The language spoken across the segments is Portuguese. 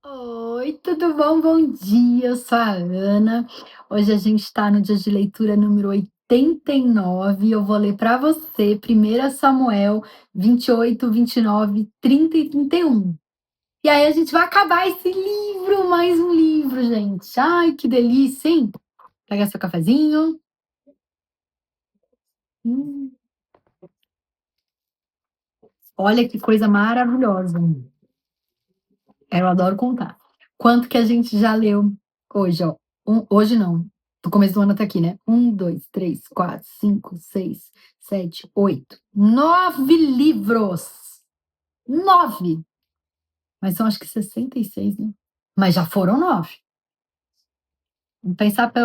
Oi, tudo bom? Bom dia, eu sou a Ana. Hoje a gente está no dia de leitura número 89 e eu vou ler para você 1 Samuel 28, 29, 30 e 31. E aí a gente vai acabar esse livro, mais um livro, gente. Ai, que delícia, hein? Pega seu cafezinho. Hum, olha que coisa maravilhosa. Eu adoro contar. Quanto que a gente já leu hoje, ó. Hoje não, do começo do ano até aqui, né? 1, 2, 3, 4, 5, 6, 7, 8, 9 livros! 9! Mas são acho que 66, né? Mas já foram 9.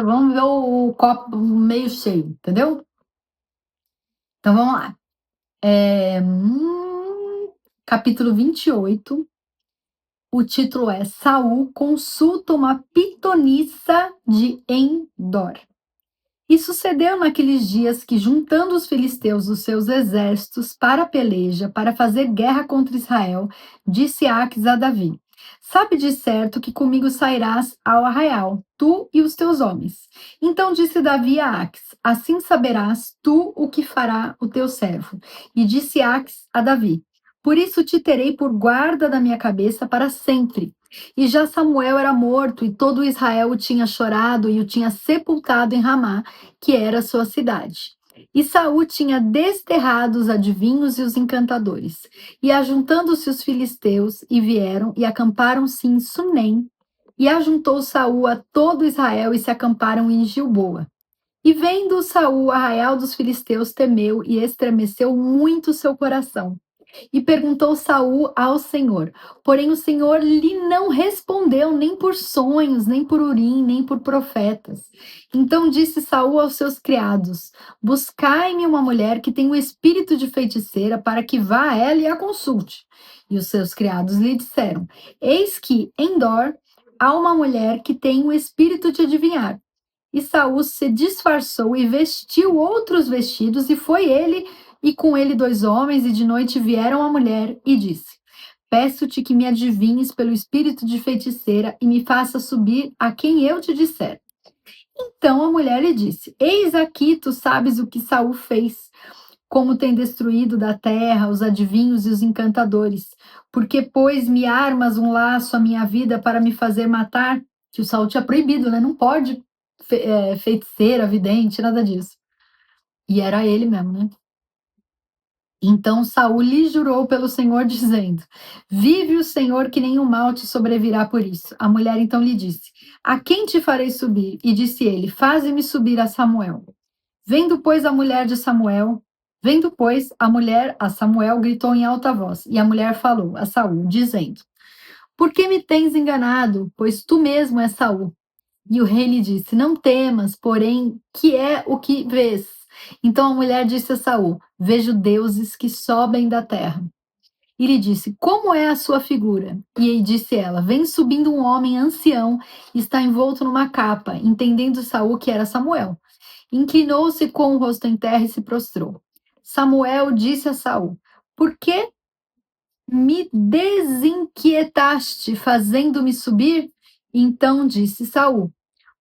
Vamos ver o copo meio cheio, entendeu? Então vamos lá. Capítulo 28. O título é Saul consulta uma pitonisa de Endor. E sucedeu naqueles dias que, juntando os filisteus os seus exércitos para a peleja, para fazer guerra contra Israel, disse Aques a Davi: Sabe de certo que comigo sairás ao arraial, tu e os teus homens. Então disse Davi a Aques: Assim saberás tu o que fará o teu servo. E disse Aques a Davi: Por isso te terei por guarda da minha cabeça para sempre. E já Samuel era morto, e todo Israel o tinha chorado e o tinha sepultado em Ramá, que era sua cidade. E Saul tinha desterrado os adivinhos e os encantadores. E ajuntando-se os filisteus, e vieram e acamparam-se em Sunem, e ajuntou Saul a todo Israel e se acamparam em Gilboa. E vendo Saul o arraial dos filisteus, temeu e estremeceu muito seu coração. E perguntou Saul ao Senhor. Porém o Senhor lhe não respondeu, nem por sonhos, nem por urim, nem por profetas. Então disse Saul aos seus criados: Buscai-me uma mulher que tenha o espírito de feiticeira, para que vá a ela e a consulte. E os seus criados lhe disseram: Eis que em Dor há uma mulher que tem o espírito de adivinhar. E Saul se disfarçou e vestiu outros vestidos, e foi ele e com ele 2 homens, e de noite vieram a mulher e disse: Peço-te que me adivinhes pelo espírito de feiticeira e me faça subir a quem eu te disser. Então a mulher lhe disse: Eis aqui, tu sabes o que Saul fez, como tem destruído da terra os adivinhos e os encantadores. Porque, pois, me armas um laço à minha vida para me fazer matar? Que o Saul tinha proibido, né? Não pode feiticeira, vidente, nada disso. E era ele mesmo, né? Então Saul lhe jurou pelo Senhor, dizendo: Vive o Senhor, que nenhum mal te sobrevirá por isso. A mulher então lhe disse: A quem te farei subir? E disse ele: Faze-me subir a Samuel. Vendo, pois, a mulher de Samuel, vendo, pois, a mulher a Samuel, gritou em alta voz. E a mulher falou a Saul, dizendo: Por que me tens enganado? Pois tu mesmo és Saul. E o rei lhe disse: Não temas, porém, que é o que vês? Então a mulher disse a Saul: Vejo deuses que sobem da terra. E lhe disse: Como é a sua figura? E aí disse ela: Vem subindo um homem ancião, e está envolto numa capa. Entendendo Saul que era Samuel, inclinou-se com o rosto em terra e se prostrou. Samuel disse a Saul: Por que me desinquietaste, fazendo-me subir? Então disse Saul: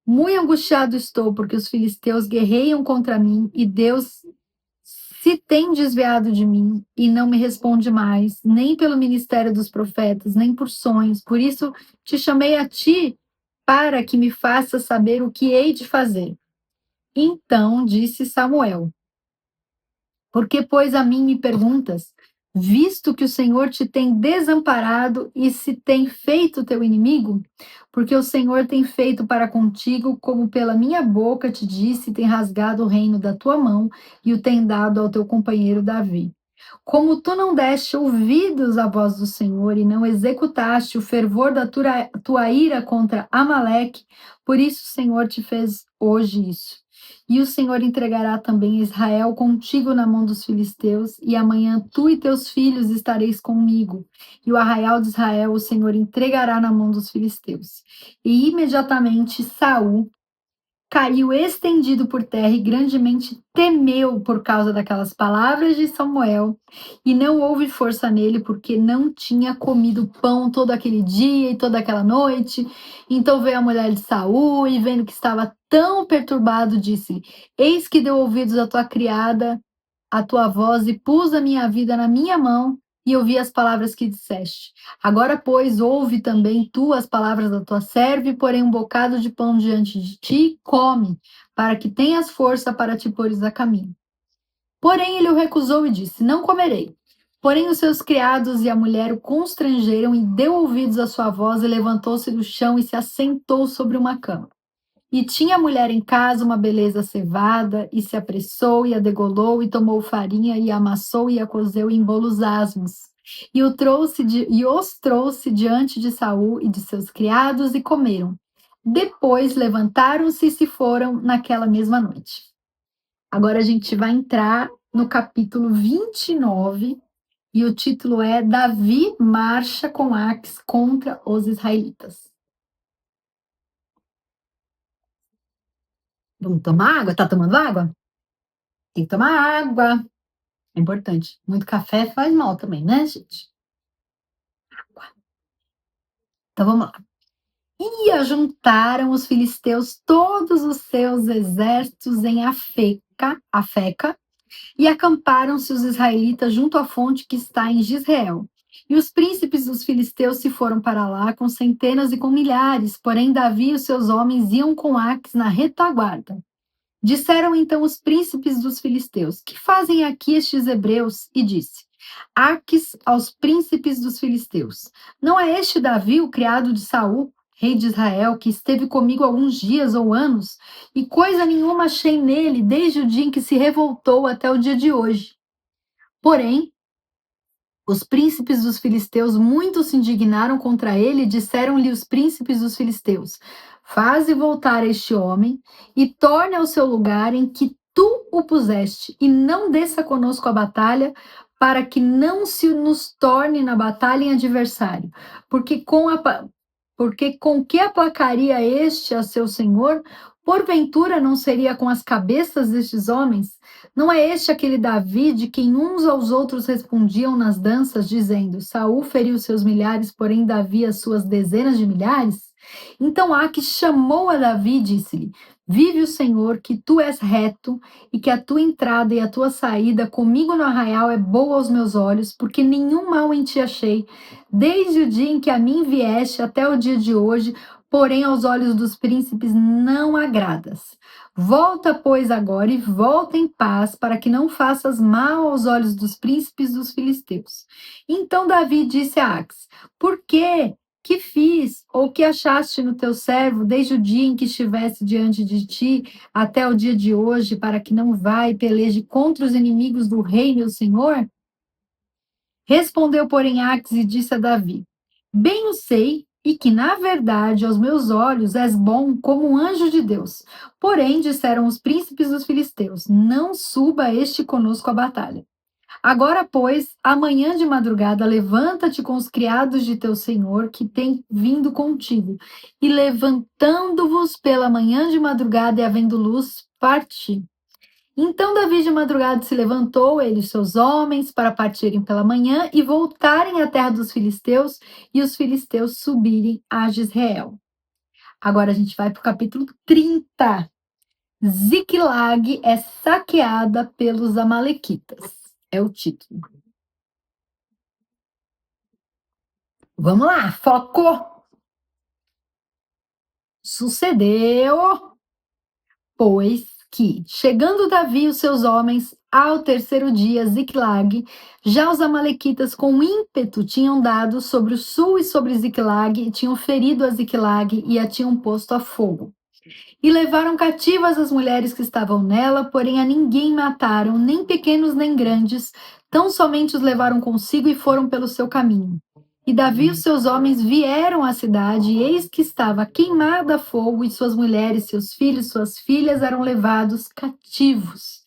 Muito angustiado estou, porque os filisteus guerreiam contra mim, e Deus se tem desviado de mim e não me responde mais, nem pelo ministério dos profetas, nem por sonhos. Por isso te chamei a ti, para que me faças saber o que hei de fazer. Então disse Samuel: Por que, pois, a mim me perguntas, visto que o Senhor te tem desamparado e se tem feito teu inimigo? Porque o Senhor tem feito para contigo, como pela minha boca te disse, tem rasgado o reino da tua mão e o tem dado ao teu companheiro Davi. Como tu não deste ouvidos à voz do Senhor e não executaste o fervor da tua ira contra Amaleque, por isso o Senhor te fez hoje isso. E o Senhor entregará também Israel contigo na mão dos filisteus, e amanhã tu e teus filhos estareis comigo. E o arraial de Israel o Senhor entregará na mão dos filisteus. E imediatamente Saul caiu estendido por terra e grandemente temeu por causa daquelas palavras de Samuel, e não houve força nele, porque não tinha comido pão todo aquele dia e toda aquela noite. Então veio a mulher de Saul e, vendo que estava tão perturbado, disse: Eis que deu ouvidos à tua criada, a tua voz, e pus a minha vida na minha mão, e ouvi as palavras que disseste. Agora, pois, ouve também tu as palavras da tua serva, e porém um bocado de pão diante de ti, e come, para que tenhas força para te pôres a caminho. Porém, ele o recusou e disse: Não comerei. Porém, os seus criados e a mulher o constrangeram, e deu ouvidos à sua voz, e levantou-se do chão e se assentou sobre uma cama. E tinha a mulher em casa uma beleza cevada, e se apressou, e a degolou, e tomou farinha, e a amassou, e a cozeu em bolos asmos. E os trouxe diante de Saul e de seus criados, e comeram. Depois levantaram-se e se foram naquela mesma noite. Agora a gente vai entrar no capítulo 29, e o título é Davi marcha com Aques contra os israelitas. Vamos tomar água? Tá tomando água? Tem que tomar água. É importante. Muito café faz mal também, né, gente? Então vamos lá. E ajuntaram os filisteus todos os seus exércitos em Afeca, e acamparam-se os israelitas junto à fonte que está em Gisrael. E os príncipes dos filisteus se foram para lá com centenas e com milhares, porém Davi e os seus homens iam com Aques na retaguarda. Disseram então os príncipes dos filisteus: Que fazem aqui estes hebreus? E disse: Aques aos príncipes dos filisteus: Não é este Davi, o criado de Saul, rei de Israel, que esteve comigo alguns dias ou anos, e coisa nenhuma achei nele desde o dia em que se revoltou até o dia de hoje. Porém, os príncipes dos filisteus muito se indignaram contra ele e disseram-lhe os príncipes dos filisteus: Faze voltar este homem e torne ao seu lugar em que tu o puseste, e não desça conosco a batalha, para que não se nos torne na batalha em adversário. Porque com que aplacaria este a seu senhor? Porventura não seria com as cabeças destes homens? Não é este aquele Davi de quem uns aos outros respondiam nas danças, dizendo: Saul feriu seus milhares, porém Davi as suas dezenas de milhares? Então Aque chamou a Davi e disse-lhe: Vive o Senhor, que tu és reto, e que a tua entrada e a tua saída comigo no arraial é boa aos meus olhos, porque nenhum mal em ti achei, desde o dia em que a mim vieste até o dia de hoje, porém aos olhos dos príncipes não agradas. Volta, pois, agora e volta em paz, para que não faças mal aos olhos dos príncipes dos filisteus. Então Davi disse a Aques: Por quê? Que fiz? Ou que achaste no teu servo desde o dia em que estivesse diante de ti até o dia de hoje, para que não vá e peleje contra os inimigos do rei, meu senhor? Respondeu, porém, Aques e disse a Davi: Bem o sei, e que, na verdade, aos meus olhos és bom como um anjo de Deus. Porém, disseram os príncipes dos filisteus: Não suba este conosco à batalha. Agora, pois, amanhã de madrugada, levanta-te com os criados de teu senhor, que tem vindo contigo, e levantando-vos pela manhã de madrugada e havendo luz, parti. Então Davi de madrugada se levantou, ele e seus homens, para partirem pela manhã e voltarem à terra dos filisteus, e os filisteus subirem a Gisrael. Agora a gente vai para o capítulo 30. Ziclag é saqueada pelos amalequitas. É o título. Vamos lá, foco! Sucedeu, pois, que, chegando Davi e os seus homens ao terceiro dia, Ziclag, já os amalequitas com ímpeto tinham dado sobre o sul e sobre Ziclag, e tinham ferido a Ziclag e a tinham posto a fogo. E levaram cativas as mulheres que estavam nela, porém a ninguém mataram, nem pequenos nem grandes, tão somente os levaram consigo e foram pelo seu caminho. E Davi e os seus homens vieram à cidade, e eis que estava queimada a fogo, e suas mulheres, seus filhos, suas filhas eram levados cativos.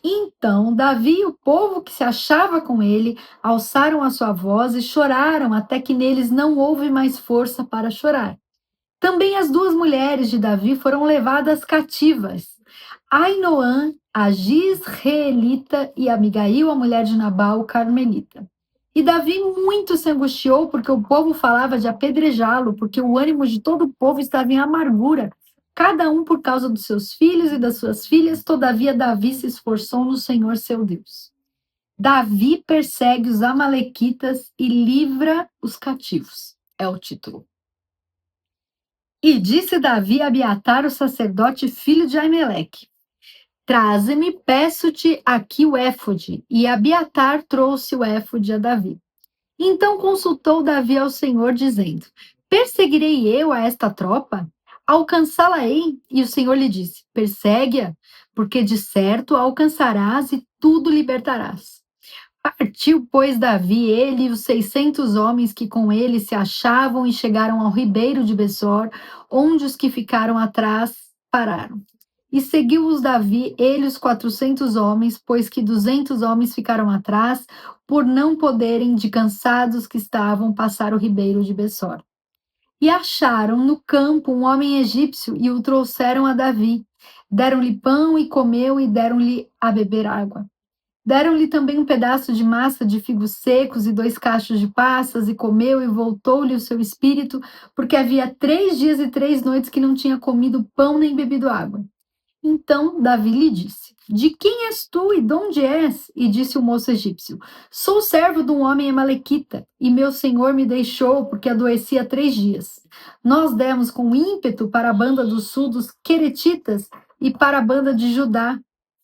Então Davi e o povo que se achava com ele alçaram a sua voz e choraram, até que neles não houve mais força para chorar. Também as duas mulheres de Davi foram levadas cativas. Ainoã, a Gisraelita, e Abigail, a mulher de Nabal, o carmelita. E Davi muito se angustiou, porque o povo falava de apedrejá-lo, porque o ânimo de todo o povo estava em amargura, cada um por causa dos seus filhos e das suas filhas. Todavia Davi se esforçou no Senhor seu Deus. Davi persegue os amalequitas e livra os cativos. É o título. E disse Davi a Abiatar, o sacerdote, filho de Aimeleque: Traze-me, peço-te aqui o éfode. E Abiatar trouxe o éfode a Davi. Então consultou Davi ao Senhor, dizendo: Perseguirei eu a esta tropa? Alcançá-la-ei? E o Senhor lhe disse: Persegue-a, porque de certo a alcançarás e tudo libertarás. Partiu, pois, Davi, ele e os 600 homens que com ele se achavam, e chegaram ao ribeiro de Besor, onde os que ficaram atrás pararam. E seguiu-os Davi, ele e os 400 homens, pois que 200 homens ficaram atrás, por não poderem, de cansados que estavam, passar o ribeiro de Besor. E acharam no campo um homem egípcio e o trouxeram a Davi. Deram-lhe pão e comeu, e deram-lhe a beber água. Deram-lhe também um pedaço de massa de figos secos e 2 cachos de passas, e comeu, e voltou-lhe o seu espírito, porque havia 3 dias e 3 noites que não tinha comido pão nem bebido água. Então Davi lhe disse: De quem és tu e de onde és? E disse o moço egípcio: Sou servo de um homem amalequita, e meu senhor me deixou porque adoeci há 3 dias. Nós demos com ímpeto para a banda do sul dos Queretitas e para a banda de Judá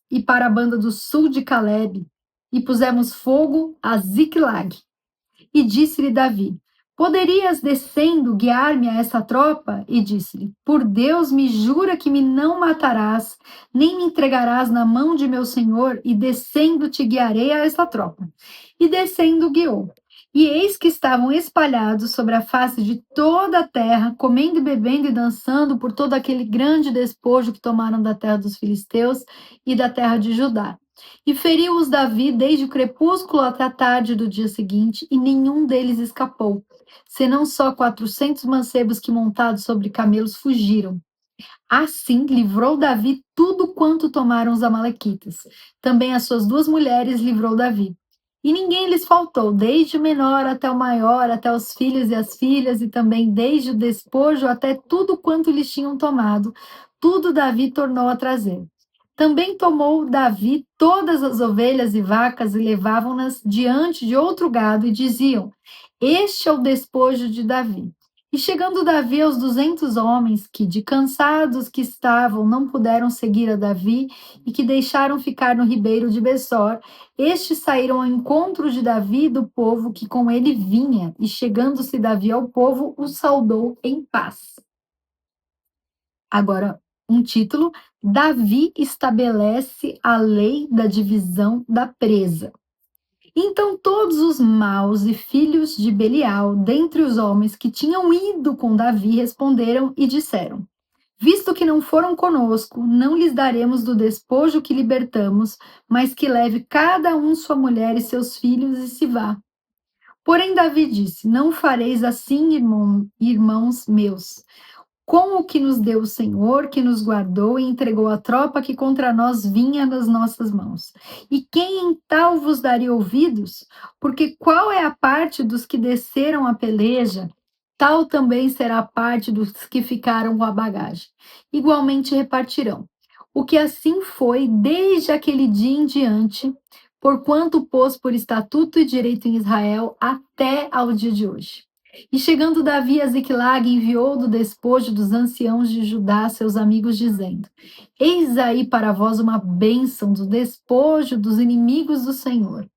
e para a banda do sul de Calebe, e pusemos fogo a Ziclag. E disse-lhe Davi: Poderias, descendo, guiar-me a essa tropa? E disse-lhe: Por Deus, me jura que me não matarás, nem me entregarás na mão de meu senhor, e descendo te guiarei a essa tropa. E descendo guiou. E eis que estavam espalhados sobre a face de toda a terra, comendo e bebendo e dançando por todo aquele grande despojo que tomaram da terra dos filisteus e da terra de Judá. E feriu-os Davi desde o crepúsculo até a tarde do dia seguinte, e nenhum deles escapou, senão só 400 mancebos que, montados sobre camelos, fugiram. Assim livrou Davi tudo quanto tomaram os amalequitas. Também as suas 2 mulheres livrou Davi. E ninguém lhes faltou, desde o menor até o maior, até os filhos e as filhas, e também desde o despojo até tudo quanto lhes tinham tomado. Tudo Davi tornou a trazer. Também tomou Davi todas as ovelhas e vacas e levavam-nas diante de outro gado e diziam: Este é o despojo de Davi. E chegando Davi aos 200 homens que, de cansados que estavam, não puderam seguir a Davi e que deixaram ficar no ribeiro de Besor, estes saíram ao encontro de Davi e do povo que com ele vinha, e chegando-se Davi ao povo, o saudou em paz. Agora, um título: Davi estabelece a lei da divisão da presa. Então todos os maus e filhos de Belial, dentre os homens que tinham ido com Davi, responderam e disseram: Visto que não foram conosco, não lhes daremos do despojo que libertamos, mas que leve cada um sua mulher e seus filhos e se vá. Porém Davi disse: Não fareis assim, irmãos meus. Com o que nos deu o Senhor, que nos guardou e entregou a tropa que contra nós vinha das nossas mãos. E quem em tal vos daria ouvidos? Porque qual é a parte dos que desceram a peleja? Tal também será a parte dos que ficaram com a bagagem. Igualmente repartirão. O que assim foi desde aquele dia em diante, porquanto pôs por estatuto e direito em Israel até ao dia de hoje. E chegando Davi a Ziclag, enviou do despojo dos anciãos de Judá seus amigos, dizendo: Eis aí para vós uma bênção do despojo dos inimigos do Senhor.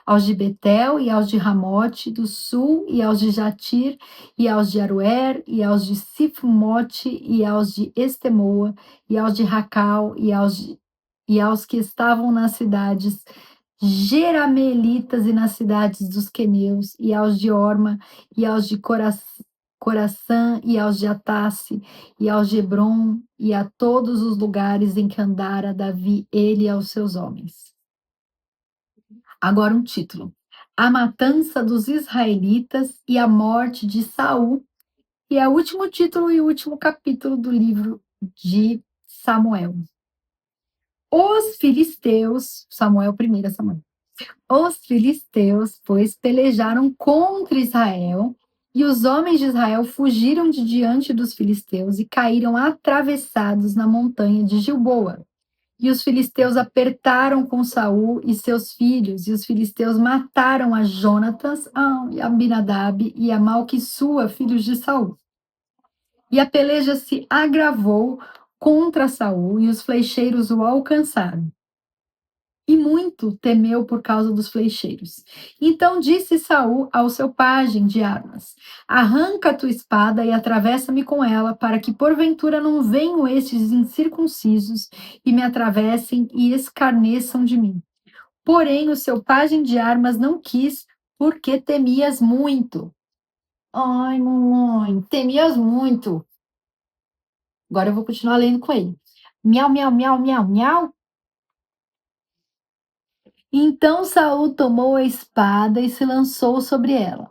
Aos de Betel e aos de Ramote do sul, e aos de Jatir, e aos de Aroer, e aos de Sifmote, e aos de Estemoa, e aos de Racal, e aos que estavam nas cidades Jeramelitas e nas cidades dos queneus, e aos de Orma, e aos de Coração, e aos de Atasse, e aos de Hebron, e a todos os lugares em que andara Davi, ele e aos seus homens. Agora um título: A matança dos israelitas e a morte de Saul E é o último título e o último capítulo do livro de Samuel. Os filisteus, Samuel, 1 Samuel. Os filisteus, pois, pelejaram contra Israel, e os homens de Israel fugiram de diante dos filisteus e caíram atravessados na montanha de Gilboa. E os filisteus apertaram com Saul e seus filhos, e os filisteus mataram a Jonatas, a Abinadab e a Malquissua, filhos de Saul. E a peleja se agravou contra Saul, e os flecheiros o alcançaram. E muito temeu por causa dos flecheiros. Então disse Saul ao seu pajem de armas: Arranca a tua espada e atravessa-me com ela, para que porventura não venham estes incircuncisos e me atravessem e escarneçam de mim. Porém, o seu pajem de armas não quis, porque temias muito. Ai, mamãe, temias muito. Agora eu vou continuar lendo com ele. Miau, miau, miau, miau, miau. Então Saul tomou a espada e se lançou sobre ela.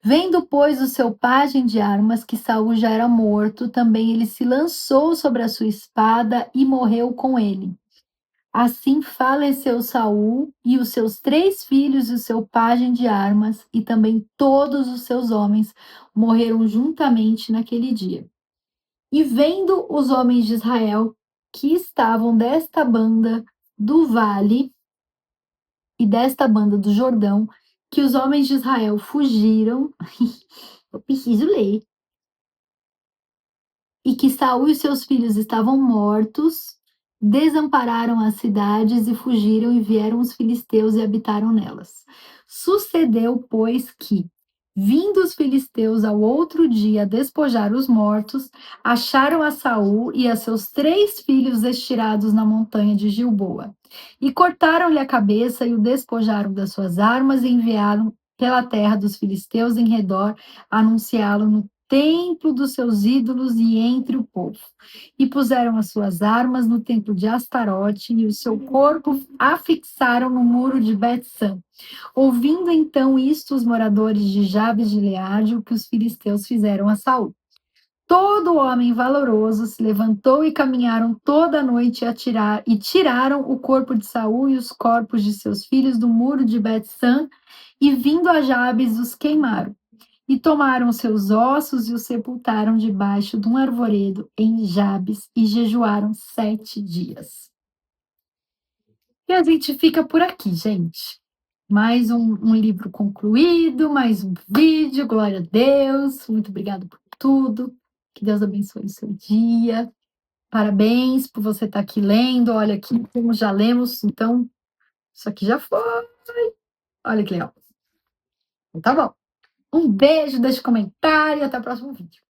Vendo, pois, o seu pajem de armas que Saul já era morto, também ele se lançou sobre a sua espada e morreu com ele. Assim faleceu Saul e os seus 3 filhos e o seu pajem de armas, e também todos os seus homens morreram juntamente naquele dia. E vendo os homens de Israel que estavam desta banda do vale e desta banda do Jordão, que os homens de Israel fugiram, eu preciso ler, e que Saul e seus filhos estavam mortos, desampararam as cidades e fugiram, e vieram os filisteus e habitaram nelas. Sucedeu, pois, que, vindo os filisteus ao outro dia despojar os mortos, acharam a Saul e a seus 3 filhos estirados na montanha de Gilboa. E cortaram-lhe a cabeça e o despojaram das suas armas e enviaram pela terra dos filisteus em redor anunciá-lo no templo dos seus ídolos e entre o povo. E puseram as suas armas no templo de Astarote e o seu corpo afixaram no muro de Bet-San. Ouvindo então isto os moradores de Jabes de Gileade, o que os filisteus fizeram a Saul. Todo homem valoroso se levantou e caminharam toda a noite e tiraram o corpo de Saul e os corpos de seus filhos do muro de Bet-San, e vindo a Jabes os queimaram. E tomaram seus ossos e os sepultaram debaixo de um arvoredo em Jabes e jejuaram 7 dias. E a gente fica por aqui, gente. Mais um livro concluído, mais um vídeo, glória a Deus. Muito obrigada por tudo. Que Deus abençoe o seu dia. Parabéns por você estar aqui lendo. Olha aqui, como já lemos, então isso aqui já foi. Olha que legal. Então, tá bom. Um beijo, deixe comentário e até o próximo vídeo.